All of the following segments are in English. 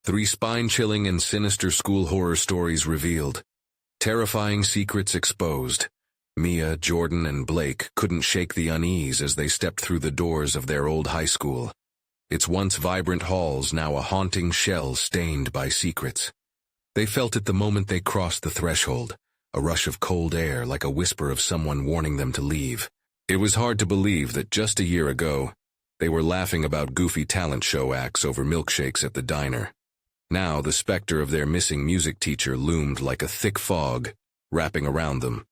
Three spine-chilling and sinister school horror stories revealed. Terrifying secrets exposed. Mia, Jordan, and Blake couldn't shake the unease as they stepped through the doors of their old high school. Its once vibrant halls now a haunting shell stained by secrets. They felt it the moment they crossed the threshold, a rush of cold air like a whisper of someone warning them to leave. It was hard to believe that just a year ago, they were laughing about goofy talent show acts over milkshakes at the diner. Now the specter of their missing music teacher loomed like a thick fog, wrapping around them.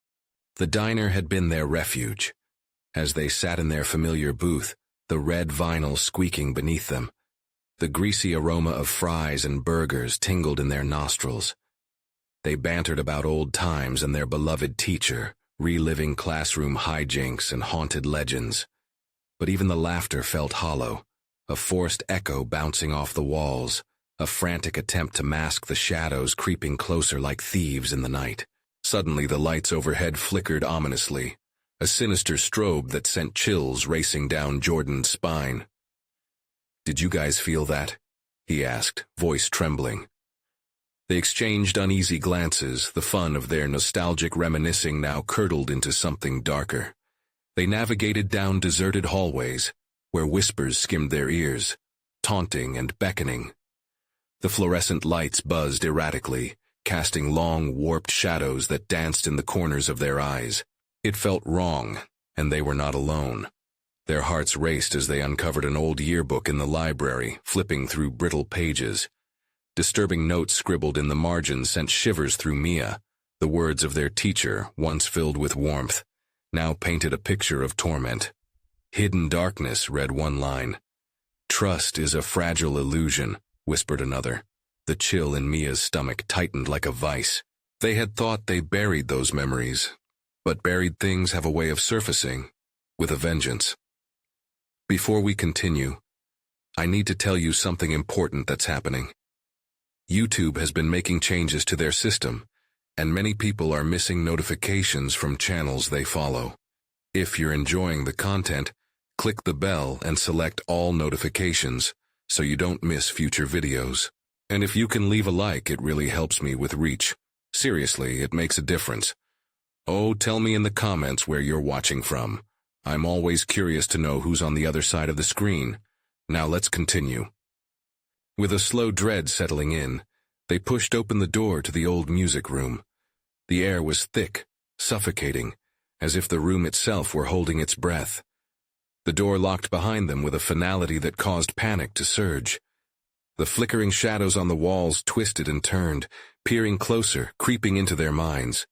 The diner had been their refuge. As they sat in their familiar booth, the red vinyl squeaking beneath them, the greasy aroma of fries and burgers tingled in their nostrils. They bantered about old times and their beloved teacher, reliving classroom hijinks and haunted legends. But even the laughter felt hollow, a forced echo bouncing off the walls, a frantic attempt to mask the shadows creeping closer like thieves in the night. Suddenly the lights overhead flickered ominously, a sinister strobe that sent chills racing down Jordan's spine. "Did you guys feel that?" he asked, voice trembling. They exchanged uneasy glances, the fun of their nostalgic reminiscing now curdled into something darker. They navigated down deserted hallways, where whispers skimmed their ears, taunting and beckoning. The fluorescent lights buzzed erratically, casting long, warped shadows that danced in the corners of their eyes. It felt wrong, and they were not alone. Their hearts raced as they uncovered an old yearbook in the library, flipping through brittle pages. Disturbing notes scribbled in the margins sent shivers through Mia. The words of their teacher, once filled with warmth, now painted a picture of torment. "Hidden darkness," read one line. "Trust is a fragile illusion," whispered another. The chill in Mia's stomach tightened like a vice. They had thought they buried those memories, but buried things have a way of surfacing, with a vengeance. Before we continue, I need to tell you something important that's happening. YouTube has been making changes to their system, and many people are missing notifications from channels they follow. If you're enjoying the content, click the bell and select all notifications so you don't miss future videos. And if you can leave a like, it really helps me with reach. Seriously, it makes a difference. Oh, tell me in the comments where you're watching from. I'm always curious to know who's on the other side of the screen. Now let's continue. With a slow dread settling in, they pushed open the door to the old music room. The air was thick, suffocating, as if the room itself were holding its breath. The door locked behind them with a finality that caused panic to surge. The flickering shadows on the walls twisted and turned, peering closer, creeping into their minds.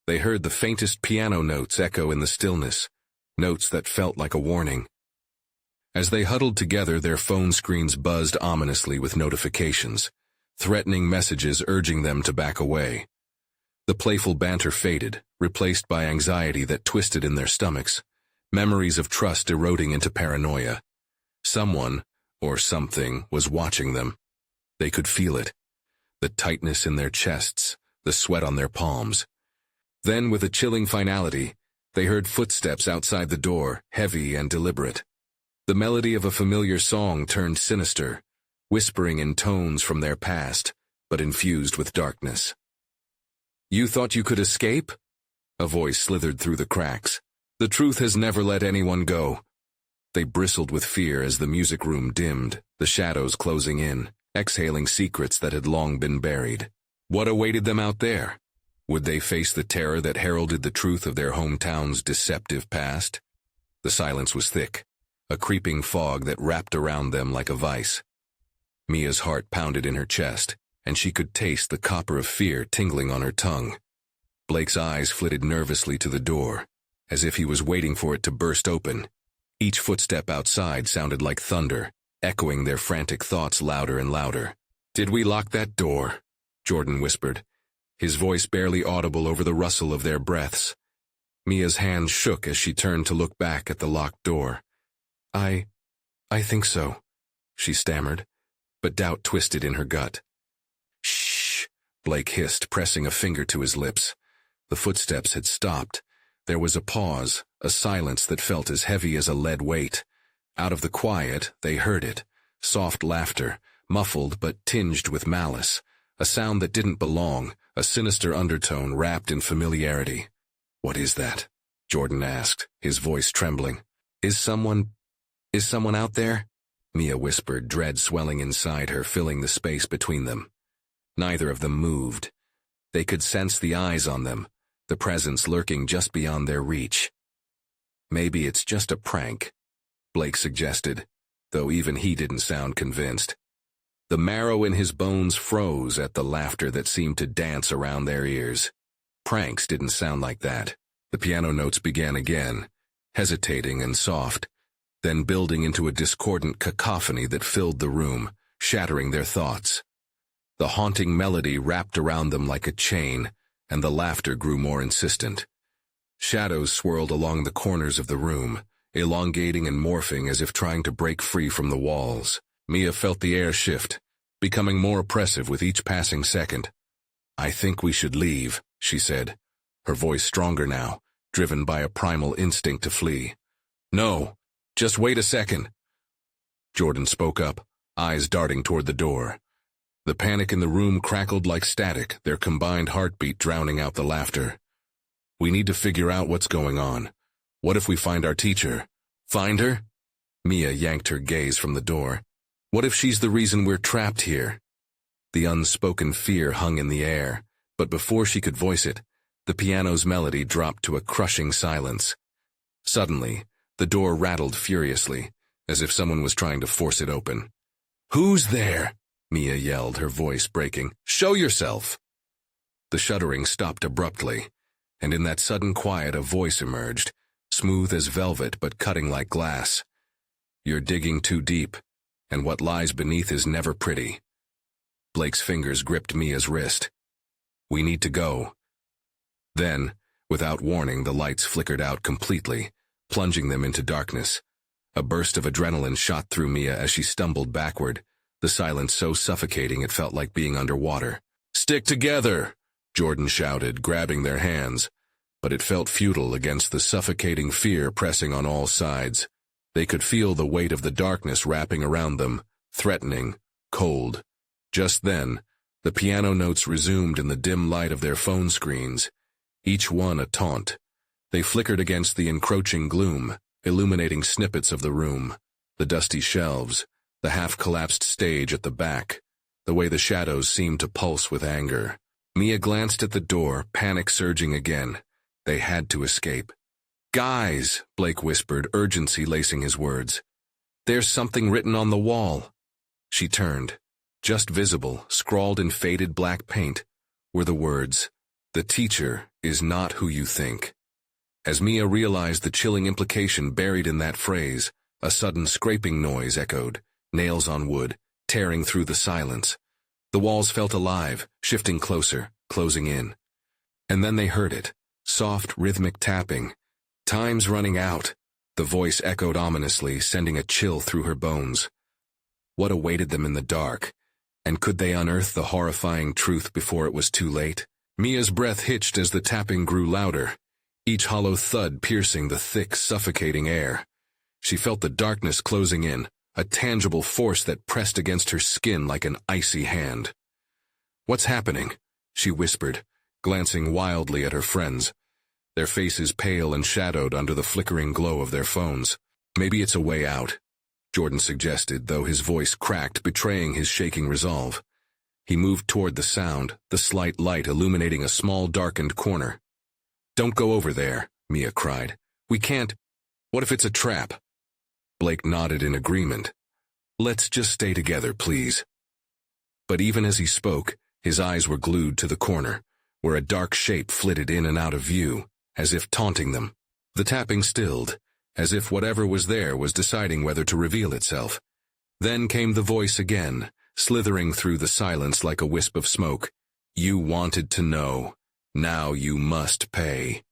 They heard the faintest piano notes echo in the stillness, notes that felt like a warning. As they huddled together, their phone screens buzzed ominously with notifications, threatening messages urging them to back away. The playful banter faded, replaced by anxiety that twisted in their stomachs, memories of trust eroding into paranoia. Someone, or something, was watching them. They could feel it, the tightness in their chests, the sweat on their palms. Then, with a chilling finality, they heard footsteps outside the door, heavy and deliberate. The melody of a familiar song turned sinister, whispering in tones from their past, but infused with darkness. "You thought you could escape?" A voice slithered through the cracks. "The truth has never let anyone go." They bristled with fear as the music room dimmed, the shadows closing in, exhaling secrets that had long been buried. What awaited them out there? Would they face the terror that heralded the truth of their hometown's deceptive past? The silence was thick, a creeping fog that wrapped around them like a vice. Mia's heart pounded in her chest, and she could taste the copper of fear tingling on her tongue. Blake's eyes flitted nervously to the door, as if he was waiting for it to burst open. Each footstep outside sounded like thunder, echoing their frantic thoughts louder and louder. "Did we lock that door?" Jordan whispered, his voice barely audible over the rustle of their breaths. Mia's hands shook as she turned to look back at the locked door. I think so," she stammered, but doubt twisted in her gut. "Shh," Blake hissed, pressing a finger to his lips. The footsteps had stopped. There was a pause, a silence that felt as heavy as a lead weight. Out of the quiet, they heard it, soft laughter, muffled but tinged with malice, a sound that didn't belong, a sinister undertone wrapped in familiarity. "What is that?" Jordan asked, his voice trembling. Is someone out there?" Mia whispered, dread swelling inside her, filling the space between them. Neither of them moved. They could sense the eyes on them, the presence lurking just beyond their reach. "Maybe it's just a prank," Blake suggested, though even he didn't sound convinced. The marrow in his bones froze at the laughter that seemed to dance around their ears. Pranks didn't sound like that. The piano notes began again, hesitating and soft, then building into a discordant cacophony that filled the room, shattering their thoughts. The haunting melody wrapped around them like a chain, and the laughter grew more insistent. Shadows swirled along the corners of the room, elongating and morphing as if trying to break free from the walls. Mia felt the air shift, becoming more oppressive with each passing second. "I think we should leave," she said, her voice stronger now, driven by a primal instinct to flee. "No, just wait a second." Jordan spoke up, eyes darting toward the door. The panic in the room crackled like static, their combined heartbeat drowning out the laughter. "We need to figure out what's going on. What if we find our teacher?" "Find her?" Mia yanked her gaze from the door. "What if she's the reason we're trapped here?" The unspoken fear hung in the air, but before she could voice it, the piano's melody dropped to a crushing silence. Suddenly, the door rattled furiously, as if someone was trying to force it open. "Who's there?" Mia yelled, her voice breaking. "Show yourself!" The shuddering stopped abruptly, and in that sudden quiet a voice emerged, smooth as velvet but cutting like glass. "You're digging too deep, and what lies beneath is never pretty." Blake's fingers gripped Mia's wrist. "We need to go." Then, without warning, the lights flickered out completely, plunging them into darkness. A burst of adrenaline shot through Mia as she stumbled backward, the silence so suffocating it felt like being underwater. "Stick together!" Jordan shouted, grabbing their hands, but it felt futile against the suffocating fear pressing on all sides. They could feel the weight of the darkness wrapping around them, threatening, cold. Just then, the piano notes resumed in the dim light of their phone screens, each one a taunt. They flickered against the encroaching gloom, illuminating snippets of the room, the dusty shelves, the half-collapsed stage at the back, the way the shadows seemed to pulse with anger. Mia glanced at the door, panic surging again. They had to escape. "Guys," Blake whispered, urgency lacing his words. "There's something written on the wall." She turned. Just visible, scrawled in faded black paint, were the words, "The teacher is not who you think." As Mia realized the chilling implication buried in that phrase, a sudden scraping noise echoed, nails on wood, tearing through the silence. The walls felt alive, shifting closer, closing in. And then they heard it, soft, rhythmic tapping. "Time's running out," the voice echoed ominously, sending a chill through her bones. What awaited them in the dark? And could they unearth the horrifying truth before it was too late? Mia's breath hitched as the tapping grew louder, each hollow thud piercing the thick, suffocating air. She felt the darkness closing in, a tangible force that pressed against her skin like an icy hand. "What's happening?" she whispered, glancing wildly at her friends, their faces pale and shadowed under the flickering glow of their phones. "Maybe it's a way out," Jordan suggested, though his voice cracked, betraying his shaking resolve. He moved toward the sound, the slight light illuminating a small darkened corner. "Don't go over there," Mia cried. "We can't. What if it's a trap?" Blake nodded in agreement. "Let's just stay together, please." But even as he spoke, his eyes were glued to the corner, where a dark shape flitted in and out of view, as if taunting them. The tapping stilled, as if whatever was there was deciding whether to reveal itself. Then came the voice again, slithering through the silence like a wisp of smoke. "You wanted to know. Now you must pay."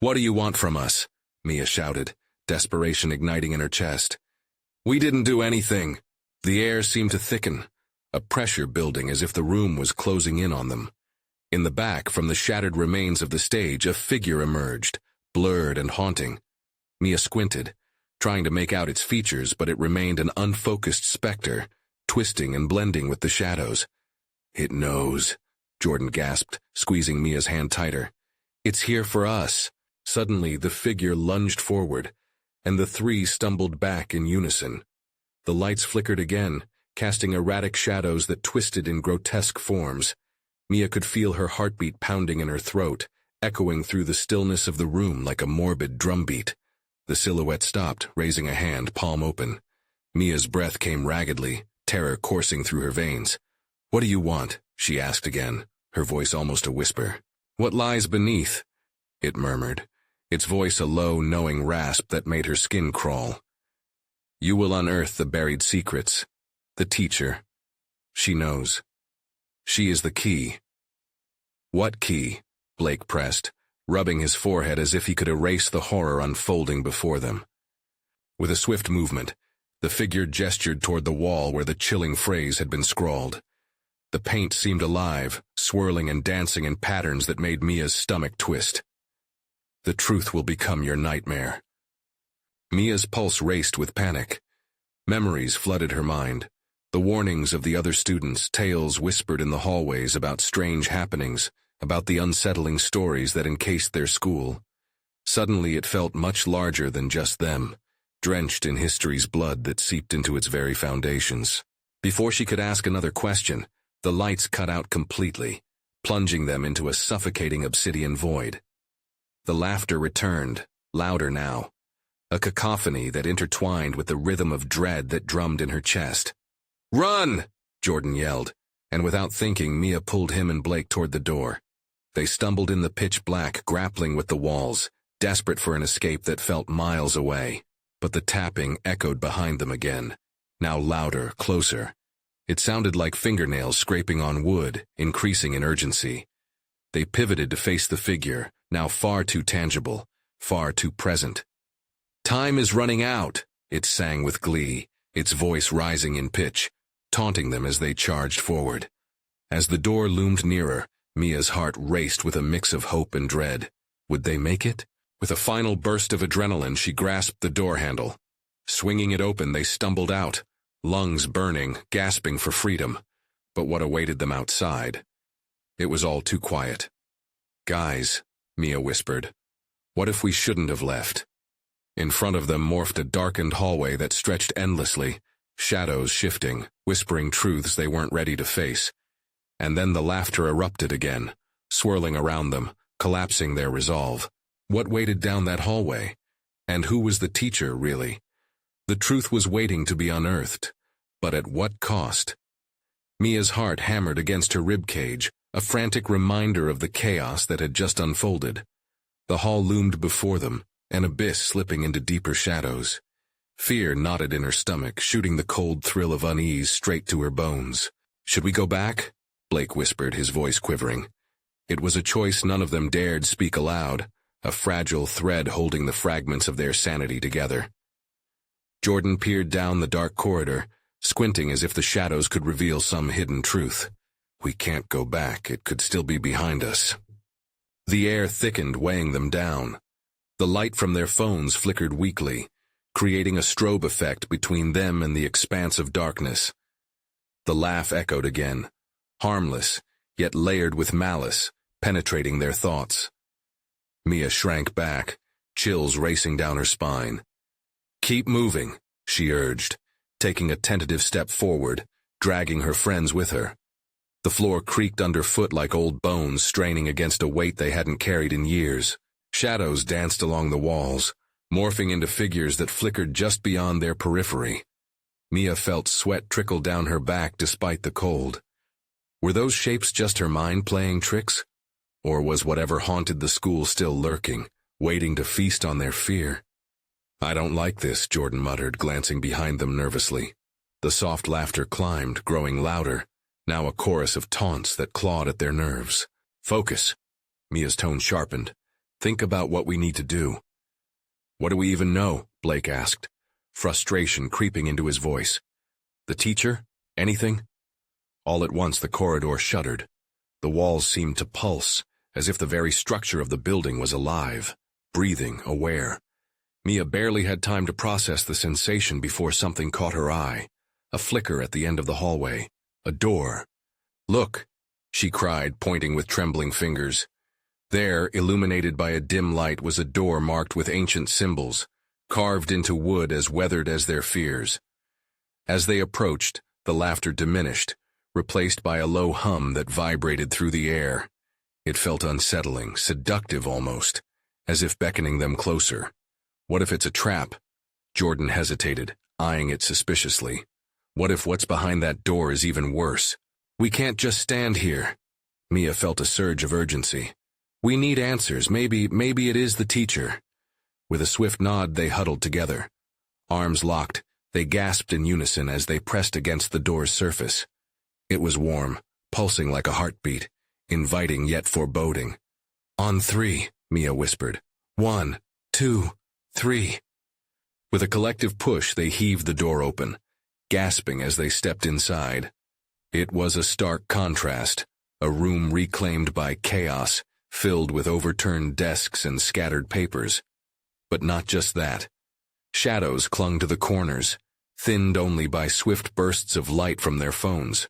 "What do you want from us?" Mia shouted, desperation igniting in her chest. "We didn't do anything." The air seemed to thicken, a pressure building as if the room was closing in on them. In the back, from the shattered remains of the stage, a figure emerged, blurred and haunting. Mia squinted, trying to make out its features, but it remained an unfocused specter, twisting and blending with the shadows. "It knows," Jordan gasped, squeezing Mia's hand tighter. "It's here for us." Suddenly, the figure lunged forward, and the three stumbled back in unison. The lights flickered again, casting erratic shadows that twisted in grotesque forms. Mia could feel her heartbeat pounding in her throat, echoing through the stillness of the room like a morbid drumbeat. The silhouette stopped, raising a hand, palm open. Mia's breath came raggedly, terror coursing through her veins. "What do you want?" she asked again, her voice almost a whisper. "What lies beneath?" it murmured, its voice a low, knowing rasp that made her skin crawl. "You will unearth the buried secrets. The teacher. She knows. She is the key." "What key?" Blake pressed, rubbing his forehead as if he could erase the horror unfolding before them. With a swift movement, the figure gestured toward the wall where the chilling phrase had been scrawled. The paint seemed alive, swirling and dancing in patterns that made Mia's stomach twist. "The truth will become your nightmare." Mia's pulse raced with panic. Memories flooded her mind. The warnings of the other students, tales whispered in the hallways about strange happenings, about the unsettling stories that encased their school. Suddenly it felt much larger than just them, drenched in history's blood that seeped into its very foundations. Before she could ask another question, the lights cut out completely, plunging them into a suffocating obsidian void. The laughter returned, louder now, a cacophony that intertwined with the rhythm of dread that drummed in her chest. "Run!" Jordan yelled, and without thinking, Mia pulled him and Blake toward the door. They stumbled in the pitch black, grappling with the walls, desperate for an escape that felt miles away. But the tapping echoed behind them again, now louder, closer. It sounded like fingernails scraping on wood, increasing in urgency. They pivoted to face the figure, now far too tangible, far too present. "Time is running out," it sang with glee, its voice rising in pitch, taunting them as they charged forward. As the door loomed nearer, Mia's heart raced with a mix of hope and dread. Would they make it? With a final burst of adrenaline, she grasped the door handle. Swinging it open, they stumbled out, lungs burning, gasping for freedom. But what awaited them outside? It was all too quiet. "Guys," Mia whispered, "what if we shouldn't have left?" In front of them morphed a darkened hallway that stretched endlessly, shadows shifting, whispering truths they weren't ready to face. And then the laughter erupted again, swirling around them, collapsing their resolve. What waited down that hallway? And who was the teacher, really? The truth was waiting to be unearthed, but at what cost? Mia's heart hammered against her ribcage, a frantic reminder of the chaos that had just unfolded. The hall loomed before them, an abyss slipping into deeper shadows. Fear knotted in her stomach, shooting the cold thrill of unease straight to her bones. "Should we go back?" Blake whispered, his voice quivering. It was a choice none of them dared speak aloud, a fragile thread holding the fragments of their sanity together. Jordan peered down the dark corridor, squinting as if the shadows could reveal some hidden truth. "We can't go back, it could still be behind us." The air thickened, weighing them down. The light from their phones flickered weakly, creating a strobe effect between them and the expanse of darkness. The laugh echoed again, harmless, yet layered with malice, penetrating their thoughts. Mia shrank back, chills racing down her spine. "Keep moving," she urged, taking a tentative step forward, dragging her friends with her. The floor creaked underfoot like old bones straining against a weight they hadn't carried in years. Shadows danced along the walls, morphing into figures that flickered just beyond their periphery. Mia felt sweat trickle down her back despite the cold. Were those shapes just her mind playing tricks? Or was whatever haunted the school still lurking, waiting to feast on their fear? "I don't like this," Jordan muttered, glancing behind them nervously. The soft laughter climbed, growing louder, now a chorus of taunts that clawed at their nerves. "Focus." Mia's tone sharpened. "Think about what we need to do." "What do we even know?" Blake asked, frustration creeping into his voice. "The teacher? Anything?" All at once the corridor shuddered. The walls seemed to pulse, as if the very structure of the building was alive, breathing, aware. Mia barely had time to process the sensation before something caught her eye. A flicker at the end of the hallway. A door. "Look," she cried, pointing with trembling fingers. There, illuminated by a dim light, was a door marked with ancient symbols, carved into wood as weathered as their fears. As they approached, the laughter diminished, replaced by a low hum that vibrated through the air. It felt unsettling, seductive almost, as if beckoning them closer. What if it's a trap? Jordan hesitated, eyeing it suspiciously. What if what's behind that door is even worse? "We can't just stand here." Mia felt a surge of urgency. "We need answers. Maybe it is the teacher." With a swift nod, they huddled together. Arms locked, they gasped in unison as they pressed against the door's surface. It was warm, pulsing like a heartbeat, inviting yet foreboding. "On 3, Mia whispered. 1, 2, 3. With a collective push, they heaved the door open, gasping as they stepped inside. It was a stark contrast, a room reclaimed by chaos, filled with overturned desks and scattered papers. But not just that. Shadows clung to the corners, thinned only by swift bursts of light from their phones.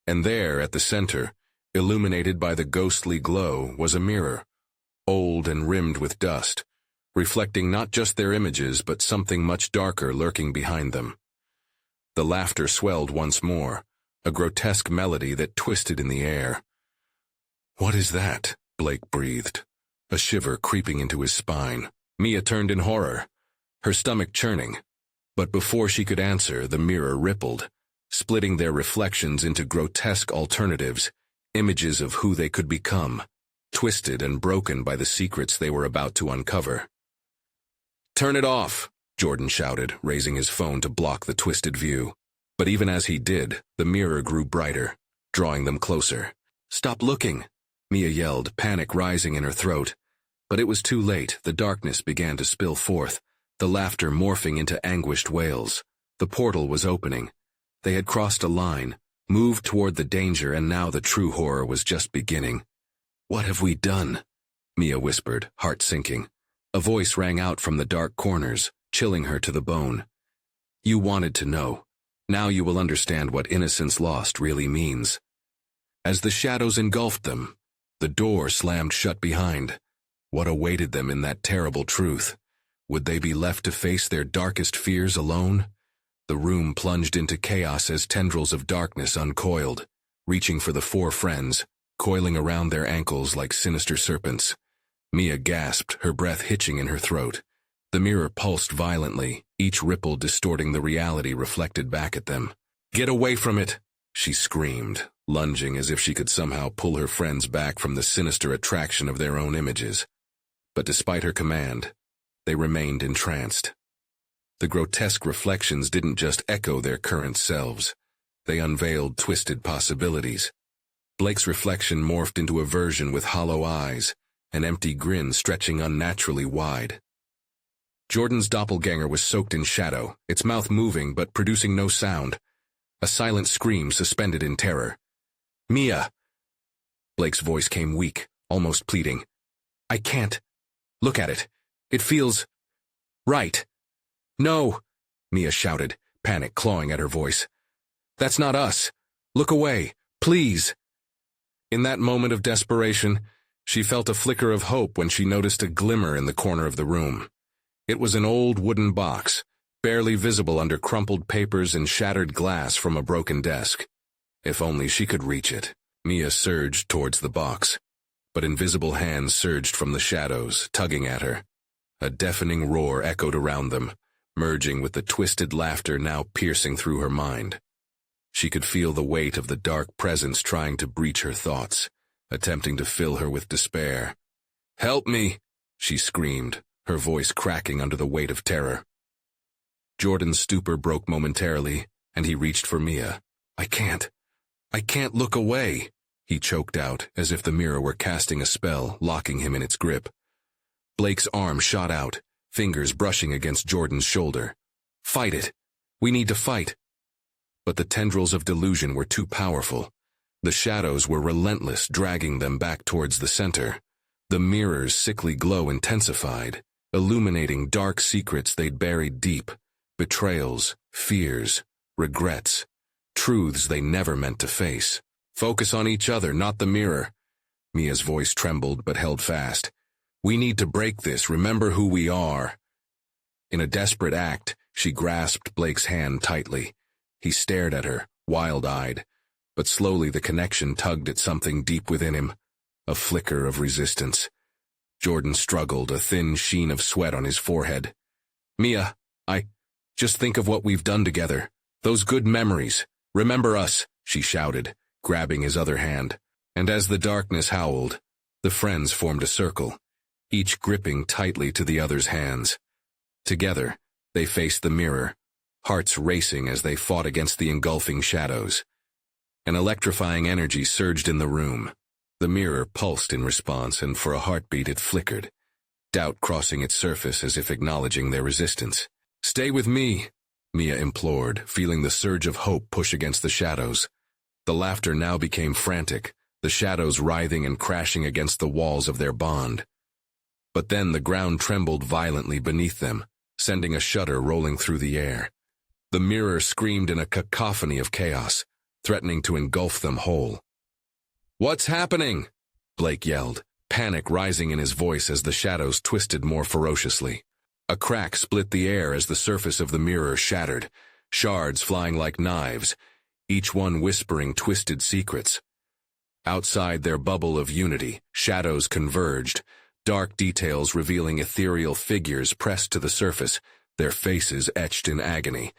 And there, at the center, illuminated by the ghostly glow, was a mirror, old and rimmed with dust, reflecting not just their images but something much darker lurking behind them. The laughter swelled once more, a grotesque melody that twisted in the air. "What is that?" Blake breathed, a shiver creeping into his spine. Mia turned in horror, her stomach churning. But before she could answer, the mirror rippled, splitting their reflections into grotesque alternatives, images of who they could become, twisted and broken by the secrets they were about to uncover. "Turn it off," Jordan shouted, raising his phone to block the twisted view. But even as he did, the mirror grew brighter, drawing them closer. "Stop looking," Mia yelled, panic rising in her throat. But it was too late. The darkness began to spill forth, the laughter morphing into anguished wails. The portal was opening. They had crossed a line, moved toward the danger, and now the true horror was just beginning. "What have we done?" Mia whispered, heart sinking. A voice rang out from the dark corners, chilling her to the bone. "You wanted to know. Now you will understand what innocence lost really means." As the shadows engulfed them, the door slammed shut behind. What awaited them in that terrible truth? Would they be left to face their darkest fears alone? The room plunged into chaos as tendrils of darkness uncoiled, reaching for the four friends, coiling around their ankles like sinister serpents. Mia gasped, her breath hitching in her throat. The mirror pulsed violently, each ripple distorting the reality reflected back at them. "Get away from it!" she screamed, lunging as if she could somehow pull her friends back from the sinister attraction of their own images. But despite her command, they remained entranced. The grotesque reflections didn't just echo their current selves. They unveiled twisted possibilities. Blake's reflection morphed into a version with hollow eyes, an empty grin stretching unnaturally wide. Jordan's doppelganger was soaked in shadow, its mouth moving but producing no sound. A silent scream suspended in terror. "Mia!" Blake's voice came weak, almost pleading. "I can't. Look at it. It feels right." "No!" Mia shouted, panic clawing at her voice. "That's not us. Look away, please." In that moment of desperation, she felt a flicker of hope when she noticed a glimmer in the corner of the room. It was an old wooden box, barely visible under crumpled papers and shattered glass from a broken desk. If only she could reach it. Mia surged towards the box, but invisible hands surged from the shadows, tugging at her. A deafening roar echoed around them, merging with the twisted laughter now piercing through her mind. She could feel the weight of the dark presence trying to breach her thoughts, attempting to fill her with despair. "Help me!" she screamed, her voice cracking under the weight of terror. Jordan's stupor broke momentarily, and he reached for Mia. I can't look away," he choked out, as if the mirror were casting a spell, locking him in its grip. Blake's arm shot out, fingers brushing against Jordan's shoulder. "Fight it! We need to fight!" But the tendrils of delusion were too powerful. The shadows were relentless, dragging them back towards the center. The mirror's sickly glow intensified, illuminating dark secrets they'd buried deep, betrayals, fears, regrets, truths they never meant to face. Focus on each other, not the mirror. Mia's voice trembled but held fast. We need to break this, remember who we are. In a desperate act, she grasped Blake's hand tightly. He stared at her, wild-eyed, but slowly the connection tugged at something deep within him, a flicker of resistance. Jordan struggled, a thin sheen of sweat on his forehead. Mia, just think of what we've done together. Those good memories. Remember us, she shouted, grabbing his other hand. And as the darkness howled, the friends formed a circle, each gripping tightly to the other's hands. Together, they faced the mirror, hearts racing as they fought against the engulfing shadows. An electrifying energy surged in the room. The mirror pulsed in response, and for a heartbeat it flickered, doubt crossing its surface as if acknowledging their resistance. Stay with me, Mia implored, feeling the surge of hope push against the shadows. The laughter now became frantic, the shadows writhing and crashing against the walls of their bond. But then the ground trembled violently beneath them, sending a shudder rolling through the air. The mirror screamed in a cacophony of chaos, threatening to engulf them whole. What's happening? Blake yelled, panic rising in his voice as the shadows twisted more ferociously. A crack split the air as the surface of the mirror shattered, shards flying like knives, each one whispering twisted secrets. Outside their bubble of unity, shadows converged, dark details revealing ethereal figures pressed to the surface, their faces etched in agony.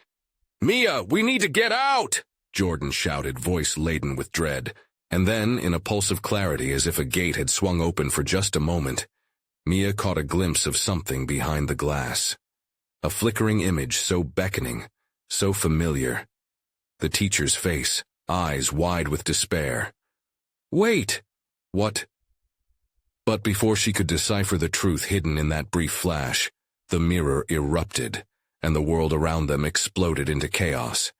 Mia, we need to get out! Jordan shouted, voice laden with dread. And then, in a pulse of clarity, as if a gate had swung open for just a moment, Mia caught a glimpse of something behind the glass. A flickering image so beckoning, so familiar. The teacher's face, eyes wide with despair. Wait! What? But before she could decipher the truth hidden in that brief flash, the mirror erupted, and the world around them exploded into chaos.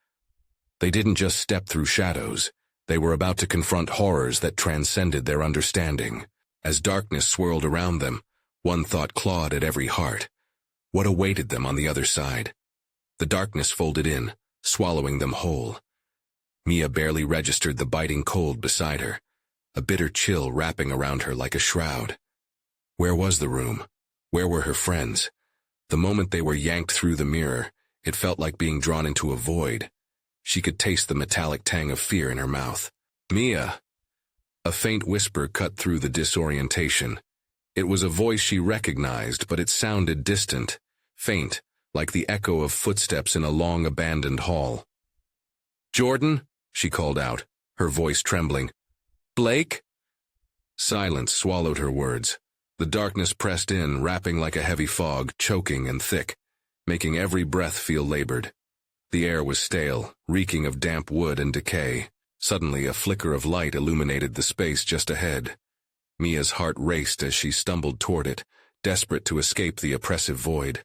They didn't just step through shadows. They were about to confront horrors that transcended their understanding. As darkness swirled around them, one thought clawed at every heart. What awaited them on the other side? The darkness folded in, swallowing them whole. Mia barely registered the biting cold beside her, a bitter chill wrapping around her like a shroud. Where was the room? Where were her friends? The moment they were yanked through the mirror, it felt like being drawn into a void. She could taste the metallic tang of fear in her mouth. Mia! A faint whisper cut through the disorientation. It was a voice she recognized, but it sounded distant, faint, like the echo of footsteps in a long-abandoned hall. Jordan? She called out, her voice trembling. Blake? Silence swallowed her words. The darkness pressed in, wrapping like a heavy fog, choking and thick, making every breath feel labored. The air was stale, reeking of damp wood and decay. Suddenly, a flicker of light illuminated the space just ahead. Mia's heart raced as she stumbled toward it, desperate to escape the oppressive void.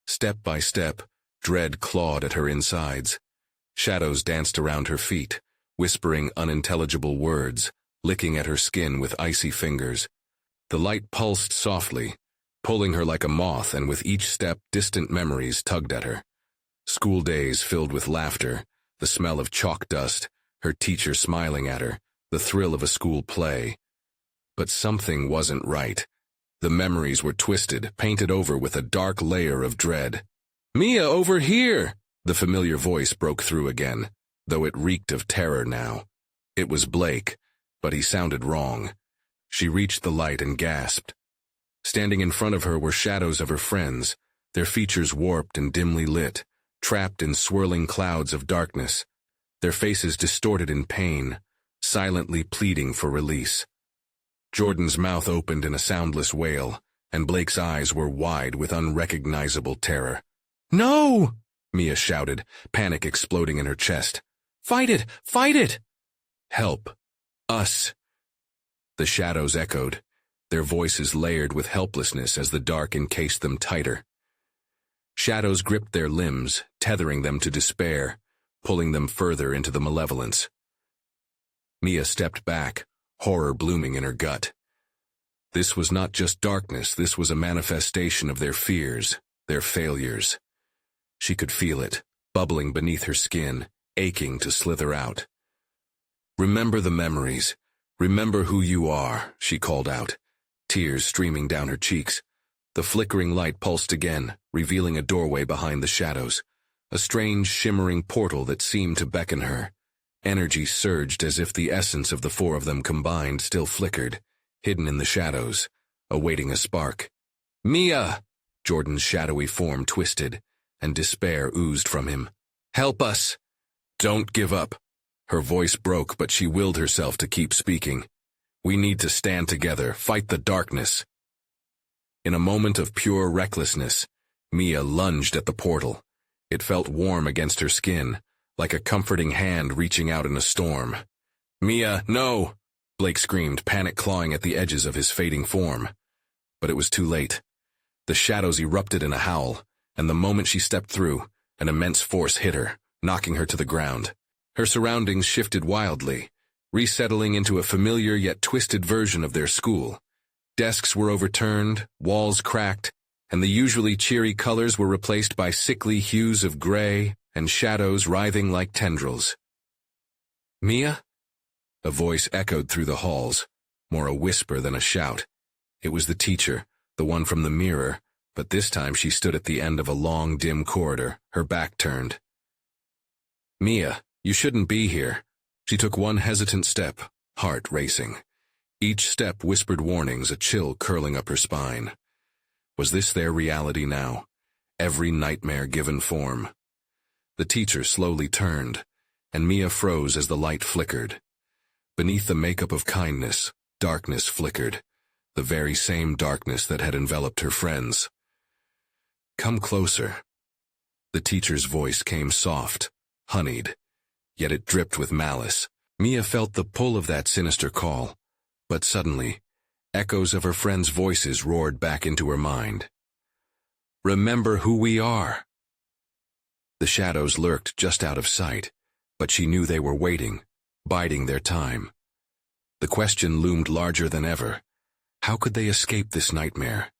Step by step, dread clawed at her insides. Shadows danced around her feet, whispering unintelligible words, licking at her skin with icy fingers. The light pulsed softly, pulling her like a moth, and with each step, distant memories tugged at her. School days filled with laughter, the smell of chalk dust, her teacher smiling at her, the thrill of a school play. But something wasn't right. The memories were twisted, painted over with a dark layer of dread. Mia, over here! The familiar voice broke through again, though it reeked of terror now. It was Blake, but he sounded wrong. She reached the light and gasped. Standing in front of her were shadows of her friends, their features warped and dimly lit, trapped in swirling clouds of darkness, their faces distorted in pain, silently pleading for release. Jordan's mouth opened in a soundless wail, and Blake's eyes were wide with unrecognizable terror. No! Mia shouted, panic exploding in her chest. Fight it! Fight it! Help! Us! The shadows echoed, their voices layered with helplessness as the dark encased them tighter. Shadows gripped their limbs, tethering them to despair, pulling them further into the malevolence. Mia stepped back, horror blooming in her gut. This was not just darkness, this was a manifestation of their fears, their failures. She could feel it, bubbling beneath her skin, aching to slither out. "Remember the memories. Remember who you are," she called out, tears streaming down her cheeks. The flickering light pulsed again, revealing a doorway behind the shadows, a strange shimmering portal that seemed to beckon her. Energy surged as if the essence of the four of them combined still flickered, hidden in the shadows, awaiting a spark. "Mia!" Jordan's shadowy form twisted, and despair oozed from him. "Help us!" "Don't give up." Her voice broke, but she willed herself to keep speaking. "We need to stand together, fight the darkness." In a moment of pure recklessness, Mia lunged at the portal. It felt warm against her skin, like a comforting hand reaching out in a storm. "Mia, no!" Blake screamed, panic clawing at the edges of his fading form. But it was too late. The shadows erupted in a howl, and the moment she stepped through, an immense force hit her, knocking her to the ground. Her surroundings shifted wildly, resettling into a familiar yet twisted version of their school. Desks were overturned, walls cracked, and the usually cheery colors were replaced by sickly hues of gray and shadows writhing like tendrils. "Mia?" A voice echoed through the halls, more a whisper than a shout. It was the teacher, the one from the mirror, but this time she stood at the end of a long, dim corridor, her back turned. "Mia, you shouldn't be here." She took one hesitant step, heart racing. Each step whispered warnings, a chill curling up her spine. Was this their reality now? Every nightmare given form. The teacher slowly turned, and Mia froze as the light flickered. Beneath the makeup of kindness, darkness flickered, the very same darkness that had enveloped her friends. "Come closer." The teacher's voice came soft, honeyed, yet it dripped with malice. Mia felt the pull of that sinister call, but suddenly, echoes of her friends' voices roared back into her mind. "Remember who we are." The shadows lurked just out of sight, but she knew they were waiting, biding their time. The question loomed larger than ever. How could they escape this nightmare?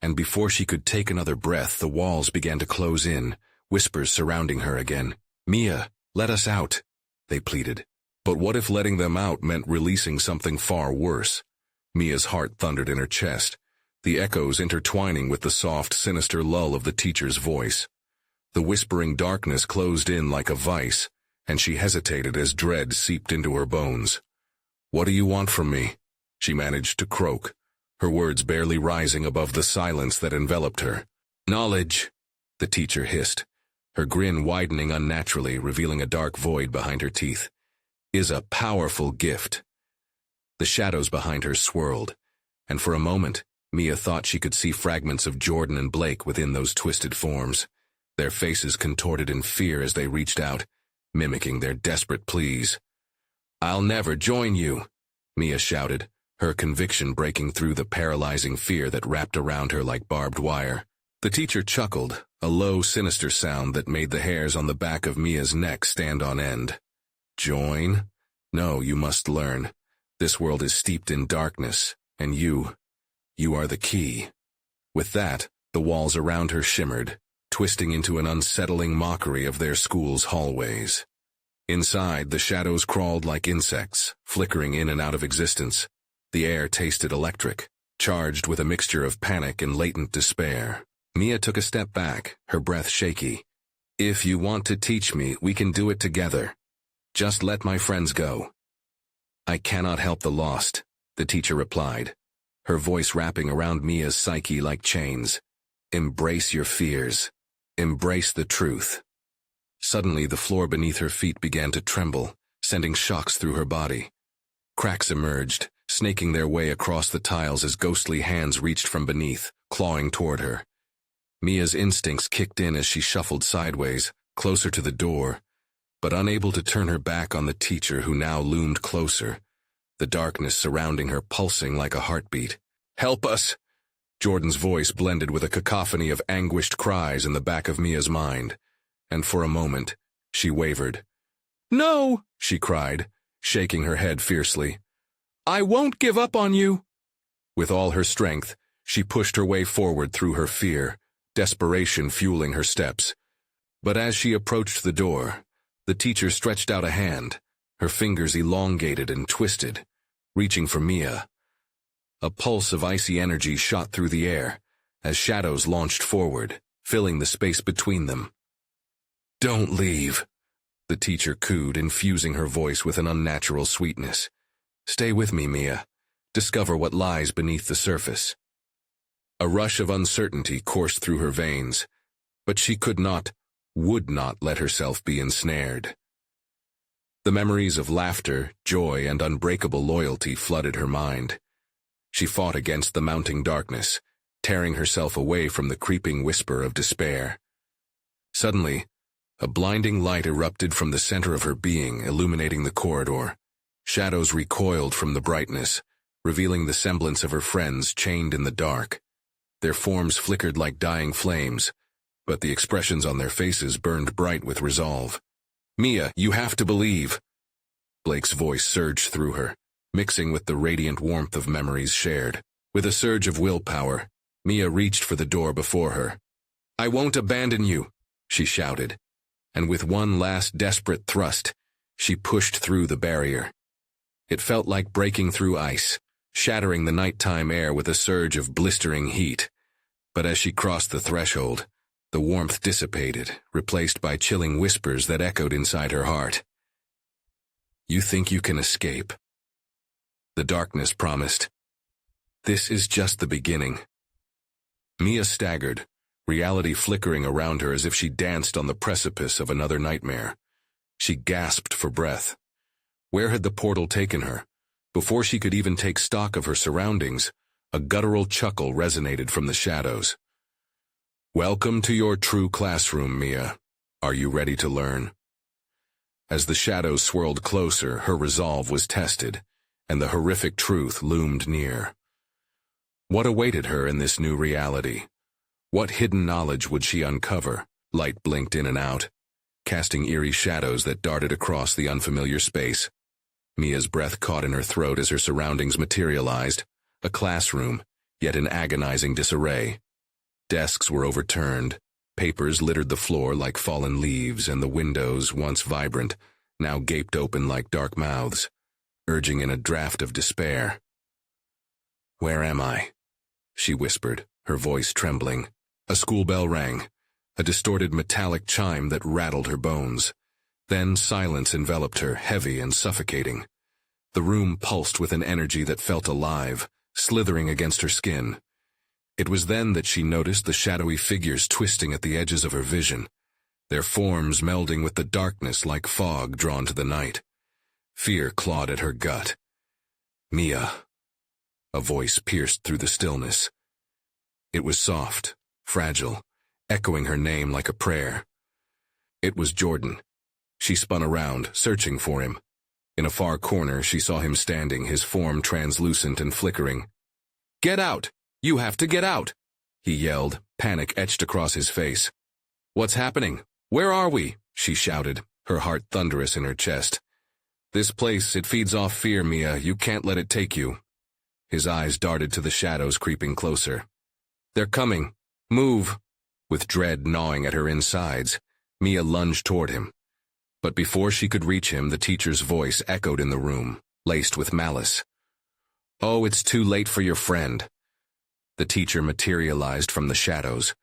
And before she could take another breath, the walls began to close in, whispers surrounding her again. "Mia, let us out," they pleaded. But what if letting them out meant releasing something far worse? Mia's heart thundered in her chest, the echoes intertwining with the soft, sinister lull of the teacher's voice. The whispering darkness closed in like a vice, and she hesitated as dread seeped into her bones. "What do you want from me?" she managed to croak, her words barely rising above the silence that enveloped her. "Knowledge," the teacher hissed, her grin widening unnaturally, revealing a dark void behind her teeth, "is a powerful gift." The shadows behind her swirled, and for a moment, Mia thought she could see fragments of Jordan and Blake within those twisted forms, their faces contorted in fear as they reached out, mimicking their desperate pleas. "I'll never join you," Mia shouted, her conviction breaking through the paralyzing fear that wrapped around her like barbed wire. The teacher chuckled, a low, sinister sound that made the hairs on the back of Mia's neck stand on end. "Join? No, you must learn. This world is steeped in darkness, and you are the key." With that, the walls around her shimmered, twisting into an unsettling mockery of their school's hallways. Inside, the shadows crawled like insects, flickering in and out of existence. The air tasted electric, charged with a mixture of panic and latent despair. Mia took a step back, her breath shaky. "If you want to teach me, we can do it together. Just let my friends go." "I cannot help the lost," the teacher replied, her voice wrapping around Mia's psyche like chains. "Embrace your fears. Embrace the truth." Suddenly, the floor beneath her feet began to tremble, sending shocks through her body. Cracks emerged, snaking their way across the tiles as ghostly hands reached from beneath, clawing toward her. Mia's instincts kicked in as she shuffled sideways, closer to the door, but unable to turn her back on the teacher who now loomed closer, the darkness surrounding her pulsing like a heartbeat. "Help us!" Jordan's voice blended with a cacophony of anguished cries in the back of Mia's mind, and for a moment, she wavered. "No!" she cried, shaking her head fiercely. "I won't give up on you!" With all her strength, she pushed her way forward through her fear, desperation fueling her steps. But as she approached the door, The teacher stretched out a hand, her fingers elongated and twisted, reaching for Mia. A pulse of icy energy shot through the air, as shadows launched forward, filling the space between them. "Don't leave," the teacher cooed, infusing her voice with an unnatural sweetness. "Stay with me, Mia. Discover what lies beneath the surface." A rush of uncertainty coursed through her veins, but she would not let herself be ensnared. The memories of laughter, joy, and unbreakable loyalty flooded her mind. She fought against the mounting darkness, tearing herself away from the creeping whisper of despair. Suddenly, a blinding light erupted from the center of her being, illuminating the corridor. Shadows recoiled from the brightness, revealing the semblance of her friends chained in the dark. Their forms flickered like dying flames, but the expressions on their faces burned bright with resolve. "Mia, you have to believe." Blake's voice surged through her, mixing with the radiant warmth of memories shared. With a surge of willpower, Mia reached for the door before her. "I won't abandon you," she shouted, and with one last desperate thrust, she pushed through the barrier. It felt like breaking through ice, shattering the nighttime air with a surge of blistering heat. But as she crossed the threshold, the warmth dissipated, replaced by chilling whispers that echoed inside her heart. "You think you can escape?" The darkness promised. "This is just the beginning." Mia staggered, reality flickering around her as if she danced on the precipice of another nightmare. She gasped for breath. Where had the portal taken her? Before she could even take stock of her surroundings, a guttural chuckle resonated from the shadows. "Welcome to your true classroom, Mia. Are you ready to learn?" As the shadows swirled closer, her resolve was tested, and the horrific truth loomed near. What awaited her in this new reality? What hidden knowledge would she uncover? Light blinked in and out, casting eerie shadows that darted across the unfamiliar space. Mia's breath caught in her throat as her surroundings materialized, a classroom, yet in agonizing disarray. Desks were overturned, papers littered the floor like fallen leaves, and the windows, once vibrant, now gaped open like dark mouths, urging in a draft of despair. "Where am I?" she whispered, her voice trembling. A school bell rang, a distorted metallic chime that rattled her bones. Then silence enveloped her, heavy and suffocating. The room pulsed with an energy that felt alive, slithering against her skin. It was then that she noticed the shadowy figures twisting at the edges of her vision, their forms melding with the darkness like fog drawn to the night. Fear clawed at her gut. "Mia." A voice pierced through the stillness. It was soft, fragile, echoing her name like a prayer. It was Jordan. She spun around, searching for him. In a far corner, she saw him standing, his form translucent and flickering. "Get out! You have to get out!" he yelled, panic etched across his face. "What's happening? Where are we?" she shouted, her heart thunderous in her chest. "This place, it feeds off fear, Mia. You can't let it take you." His eyes darted to the shadows creeping closer. "They're coming. Move!" With dread gnawing at her insides, Mia lunged toward him. But before she could reach him, the teacher's voice echoed in the room, laced with malice. "Oh, it's too late for your friend." The teacher materialized from the shadows,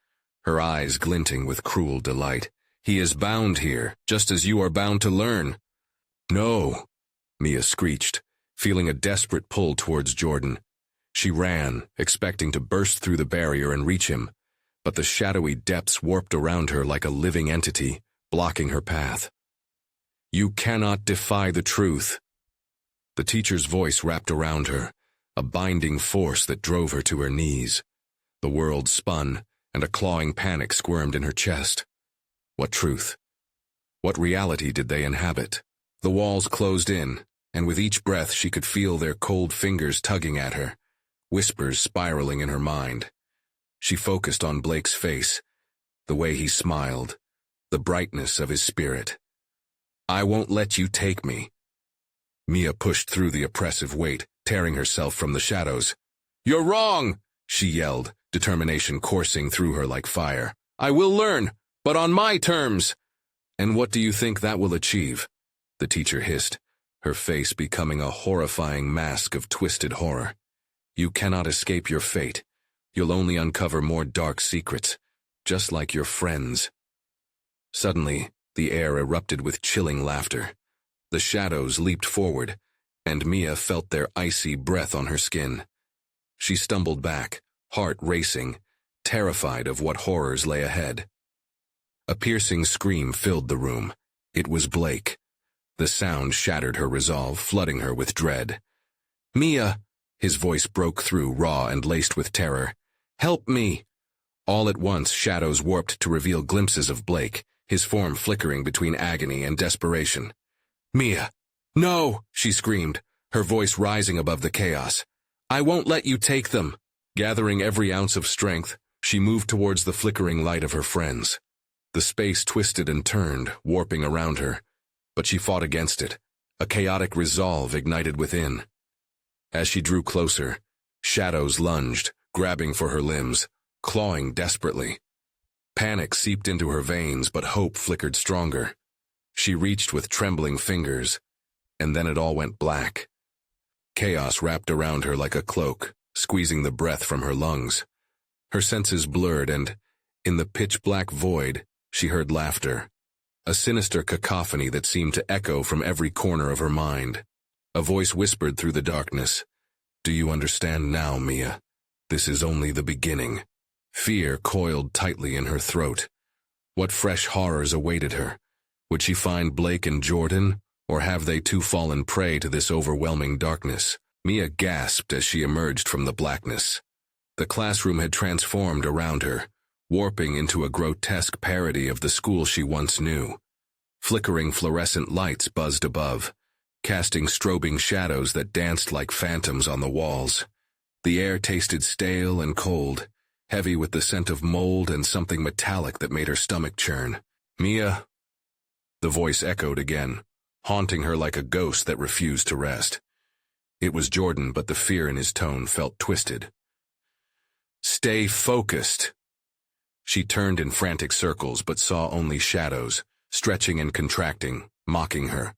her eyes glinting with cruel delight. "He is bound here, just as you are bound to learn." "No," Mia screeched, feeling a desperate pull towards Jordan. She ran, expecting to burst through the barrier and reach him, but the shadowy depths warped around her like a living entity, blocking her path. "You cannot defy the truth." The teacher's voice wrapped around her, a binding force that drove her to her knees. The world spun, and a clawing panic squirmed in her chest. What truth? What reality did they inhabit? The walls closed in, and with each breath she could feel their cold fingers tugging at her, whispers spiraling in her mind. She focused on Blake's face, the way he smiled, the brightness of his spirit. "I won't let you take me." Mia pushed through the oppressive weight, tearing herself from the shadows. "You're wrong!" she yelled, determination coursing through her like fire. "I will learn, but on my terms." And what do you think that will achieve? The teacher hissed, her face becoming a horrifying mask of twisted horror. You cannot escape your fate. You'll only uncover more dark secrets, just like your friends. Suddenly, the air erupted with chilling laughter. The shadows leaped forward, and Mia felt their icy breath on her skin. She stumbled back, heart racing, terrified of what horrors lay ahead. A piercing scream filled the room. It was Blake. The sound shattered her resolve, flooding her with dread. "Mia!" His voice broke through, raw and laced with terror. "Help me!" All at once, shadows warped to reveal glimpses of Blake, his form flickering between agony and desperation. "Mia! No!" she screamed, her voice rising above the chaos. "I won't let you take them!" Gathering every ounce of strength, she moved towards the flickering light of her friends. The space twisted and turned, warping around her, but she fought against it, a chaotic resolve ignited within. As she drew closer, shadows lunged, grabbing for her limbs, clawing desperately. Panic seeped into her veins, but hope flickered stronger. She reached with trembling fingers, and then it all went black. Chaos wrapped around her like a cloak, squeezing the breath from her lungs. Her senses blurred, and, in the pitch-black void, she heard laughter. A sinister cacophony that seemed to echo from every corner of her mind. A voice whispered through the darkness, "Do you understand now, Mia? This is only the beginning." Fear coiled tightly in her throat. What fresh horrors awaited her? Would she find Blake and Jordan, or have they too fallen prey to this overwhelming darkness? Mia gasped as she emerged from the blackness. The classroom had transformed around her, warping into a grotesque parody of the school she once knew. Flickering fluorescent lights buzzed above, casting strobing shadows that danced like phantoms on the walls. The air tasted stale and cold, heavy with the scent of mold and something metallic that made her stomach churn. "Mia?" The voice echoed again, haunting her like a ghost that refused to rest. It was Jordan, but the fear in his tone felt twisted. "Stay focused." She turned in frantic circles but saw only shadows, stretching and contracting, mocking her.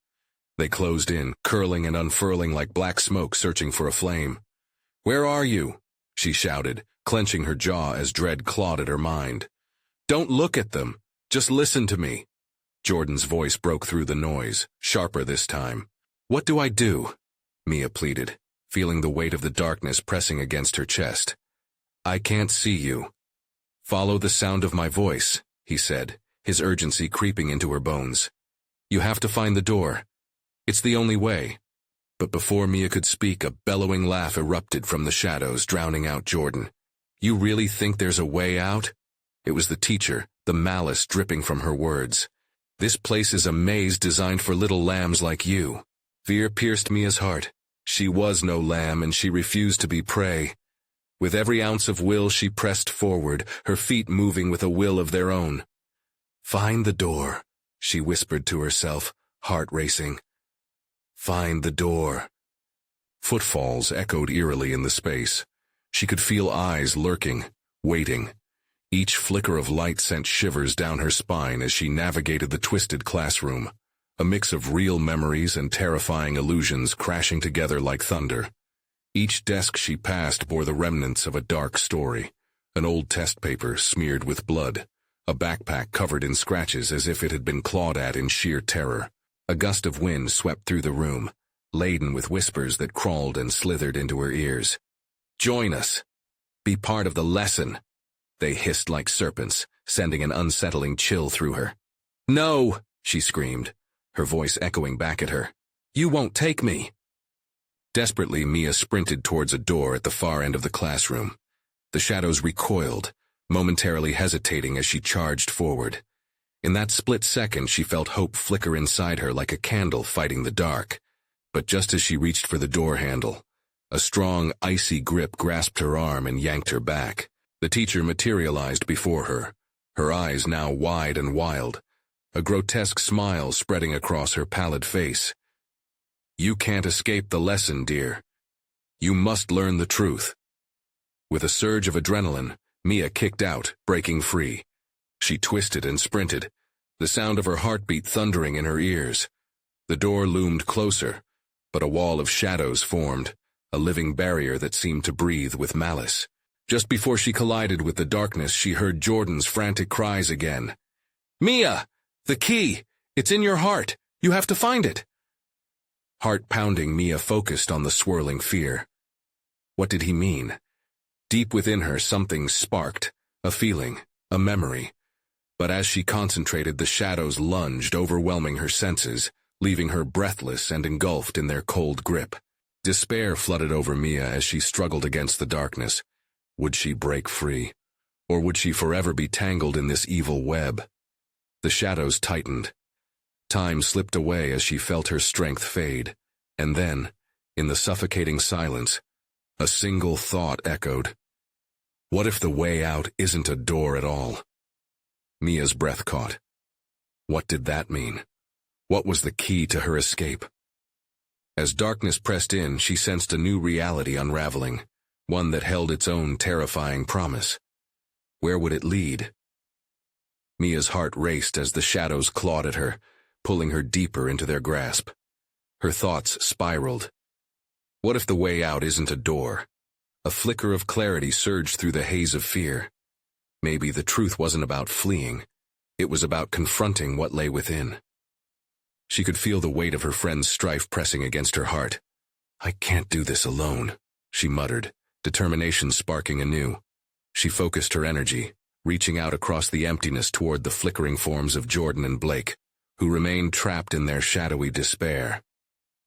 They closed in, curling and unfurling like black smoke searching for a flame. "Where are you?" she shouted, clenching her jaw as dread clawed at her mind. "Don't look at them. Just listen to me." Jordan's voice broke through the noise, sharper this time. "What do I do?" Mia pleaded, feeling the weight of the darkness pressing against her chest. "I can't see you." "Follow the sound of my voice," he said, his urgency creeping into her bones. "You have to find the door. It's the only way." But before Mia could speak, a bellowing laugh erupted from the shadows, drowning out Jordan. "You really think there's a way out?" It was the teacher, the malice dripping from her words. "This place is a maze designed for little lambs like you." Fear pierced Mia's heart. She was no lamb, and she refused to be prey. With every ounce of will she pressed forward, her feet moving with a will of their own. "Find the door," she whispered to herself, heart racing. "Find the door." Footfalls echoed eerily in the space. She could feel eyes lurking, waiting. Each flicker of light sent shivers down her spine as she navigated the twisted classroom, a mix of real memories and terrifying illusions crashing together like thunder. Each desk she passed bore the remnants of a dark story, an old test paper smeared with blood, a backpack covered in scratches as if it had been clawed at in sheer terror. A gust of wind swept through the room, laden with whispers that crawled and slithered into her ears. "Join us. Be part of the lesson," they hissed like serpents, sending an unsettling chill through her. "No!" she screamed, her voice echoing back at her. "You won't take me!" Desperately, Mia sprinted towards a door at the far end of the classroom. The shadows recoiled, momentarily hesitating as she charged forward. In that split second, she felt hope flicker inside her like a candle fighting the dark. But just as she reached for the door handle, a strong, icy grip grasped her arm and yanked her back. The teacher materialized before her, her eyes now wide and wild, a grotesque smile spreading across her pallid face. "You can't escape the lesson, dear. You must learn the truth." With a surge of adrenaline, Mia kicked out, breaking free. She twisted and sprinted, the sound of her heartbeat thundering in her ears. The door loomed closer, but a wall of shadows formed, a living barrier that seemed to breathe with malice. Just before she collided with the darkness, she heard Jordan's frantic cries again. "Mia! The key! It's in your heart! You have to find it!" Heart pounding, Mia focused on the swirling fear. What did he mean? Deep within her, something sparked, a feeling, a memory. But as she concentrated, the shadows lunged, overwhelming her senses, leaving her breathless and engulfed in their cold grip. Despair flooded over Mia as she struggled against the darkness. Would she break free? Or would she forever be tangled in this evil web? The shadows tightened. Time slipped away as she felt her strength fade. And then, in the suffocating silence, a single thought echoed. What if the way out isn't a door at all? Mia's breath caught. What did that mean? What was the key to her escape? As darkness pressed in, she sensed a new reality unraveling, one that held its own terrifying promise. Where would it lead? Mia's heart raced as the shadows clawed at her, pulling her deeper into their grasp. Her thoughts spiraled. What if the way out isn't a door? A flicker of clarity surged through the haze of fear. Maybe the truth wasn't about fleeing. It was about confronting what lay within. She could feel the weight of her friend's strife pressing against her heart. I can't do this alone, she muttered, determination sparking anew. She focused her energy, reaching out across the emptiness toward the flickering forms of Jordan and Blake, who remained trapped in their shadowy despair.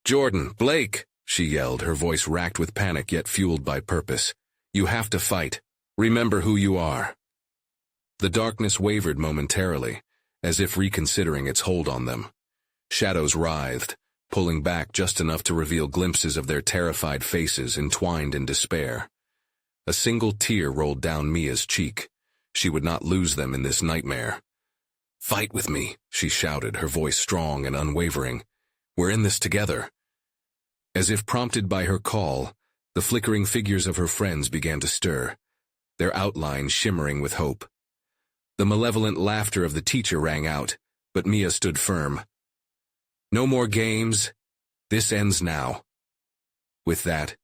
Jordan, Blake, she yelled, her voice racked with panic yet fueled by purpose. You have to fight. Remember who you are. The darkness wavered momentarily, as if reconsidering its hold on them. Shadows writhed, pulling back just enough to reveal glimpses of their terrified faces entwined in despair. A single tear rolled down Mia's cheek. She would not lose them in this nightmare. Fight with me, she shouted, her voice strong and unwavering. We're in this together. As if prompted by her call, the flickering figures of her friends began to stir, their outlines shimmering with hope. The malevolent laughter of the teacher rang out, but Mia stood firm. No more games. This ends now. With that,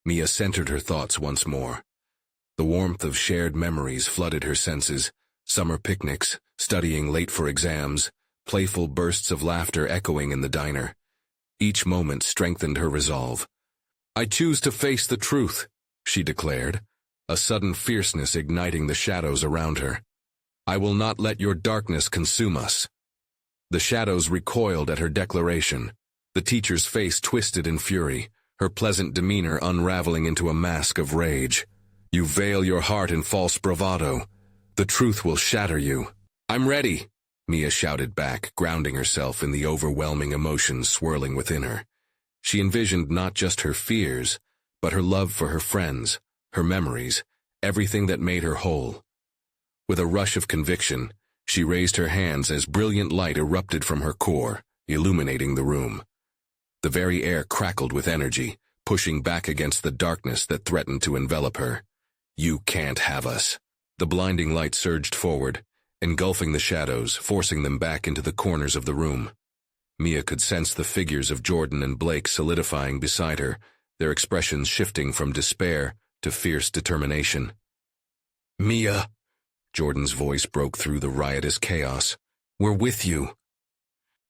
Mia centered her thoughts once more. The warmth of shared memories flooded her senses, summer picnics, studying late for exams, playful bursts of laughter echoing in the diner. Each moment strengthened her resolve. I choose to face the truth, she declared, a sudden fierceness igniting the shadows around her. I will not let your darkness consume us. The shadows recoiled at her declaration. The teacher's face twisted in fury, her pleasant demeanor unraveling into a mask of rage. You veil your heart in false bravado. The truth will shatter you. I'm ready, Mia shouted back, grounding herself in the overwhelming emotions swirling within her. She envisioned not just her fears, but her love for her friends, her memories, everything that made her whole. With a rush of conviction, she raised her hands as brilliant light erupted from her core, illuminating the room. The very air crackled with energy, pushing back against the darkness that threatened to envelop her. You can't have us. The blinding light surged forward, engulfing the shadows, forcing them back into the corners of the room. Mia could sense the figures of Jordan and Blake solidifying beside her, their expressions shifting from despair to fierce determination. Mia, Jordan's voice broke through the riotous chaos. We're with you.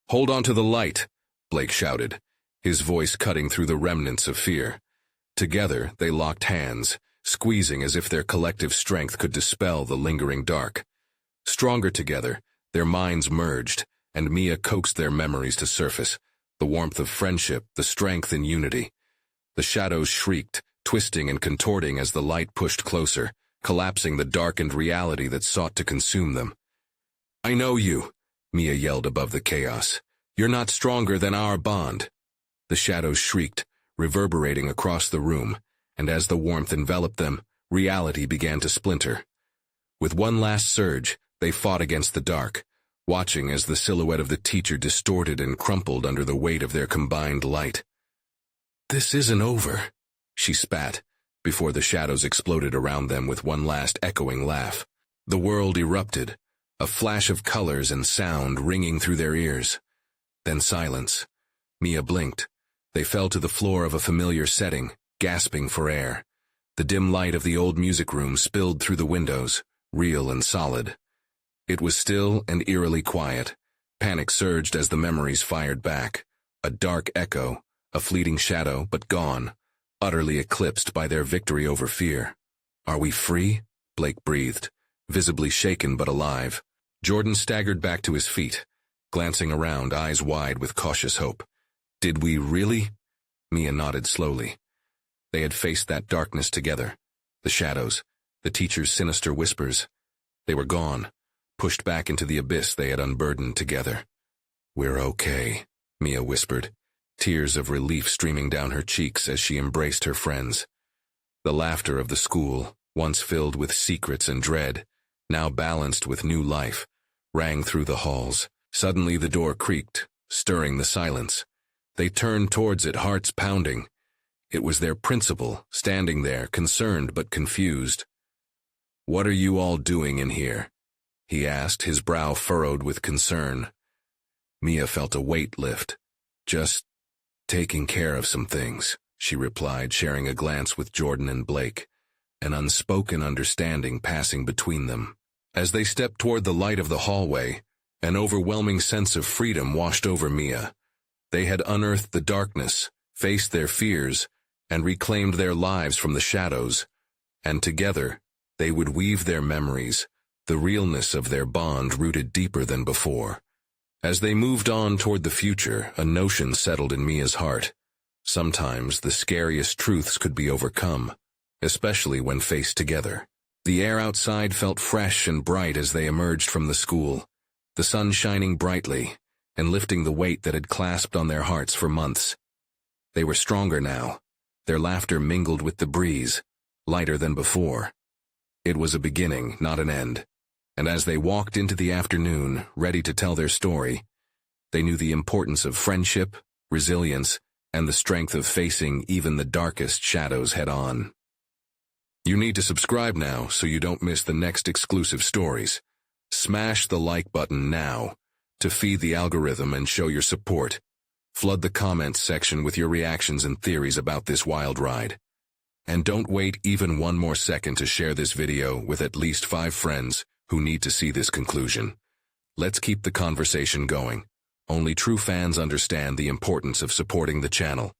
Hold on to the light, Blake shouted, his voice cutting through the remnants of fear. Together, they locked hands, squeezing as if their collective strength could dispel the lingering dark. Stronger together, their minds merged, and Mia coaxed their memories to surface, the warmth of friendship, the strength in unity. The shadows shrieked, twisting and contorting as the light pushed closer, collapsing the darkened reality that sought to consume them. I know you, Mia yelled above the chaos. You're not stronger than our bond. The shadows shrieked, reverberating across the room, and as the warmth enveloped them, reality began to splinter. With one last surge, they fought against the dark, watching as the silhouette of the teacher distorted and crumpled under the weight of their combined light. This isn't over, she spat, before the shadows exploded around them with one last echoing laugh. The world erupted, A flash of colors and sound ringing through their ears. Then silence. Mia blinked. They fell to the floor of a familiar setting, gasping for air. The dim light of the old music room spilled through the windows, real and solid. It was still and eerily quiet. Panic surged as the memories fired back. A dark echo, a fleeting shadow, but gone, utterly eclipsed by their victory over fear. "Are we free?" Blake breathed, visibly shaken but alive. Jordan staggered back to his feet, glancing around, eyes wide with cautious hope. "Did we really?" Mia nodded slowly. They had faced that darkness together. The shadows, the teacher's sinister whispers. They were gone, pushed back into the abyss they had unburdened together. "We're okay," Mia whispered, tears of relief streaming down her cheeks as she embraced her friends. The laughter of the school, once filled with secrets and dread, now balanced with new life, rang through the halls. Suddenly the door creaked, stirring the silence. They turned towards it, hearts pounding. It was their principal, standing there, concerned but confused. "What are you all doing in here?" he asked, his brow furrowed with concern. Mia felt a weight lift. "Just taking care of some things," she replied, sharing a glance with Jordan and Blake, an unspoken understanding passing between them. As they stepped toward the light of the hallway, an overwhelming sense of freedom washed over Mia. They had unearthed the darkness, faced their fears, and reclaimed their lives from the shadows, and together they would weave their memories, the realness of their bond rooted deeper than before. As they moved on toward the future, a notion settled in Mia's heart. Sometimes the scariest truths could be overcome, especially when faced together. The air outside felt fresh and bright as they emerged from the school, the sun shining brightly and lifting the weight that had clasped on their hearts for months. They were stronger now, their laughter mingled with the breeze, lighter than before. It was a beginning, not an end, and as they walked into the afternoon, ready to tell their story, they knew the importance of friendship, resilience, and the strength of facing even the darkest shadows head-on. You need to subscribe now so you don't miss the next exclusive stories. Smash the like button now to feed the algorithm and show your support. Flood the comments section with your reactions and theories about this wild ride. And don't wait even one more second to share this video with at least 5 friends who need to see this conclusion. Let's keep the conversation going. Only true fans understand the importance of supporting the channel.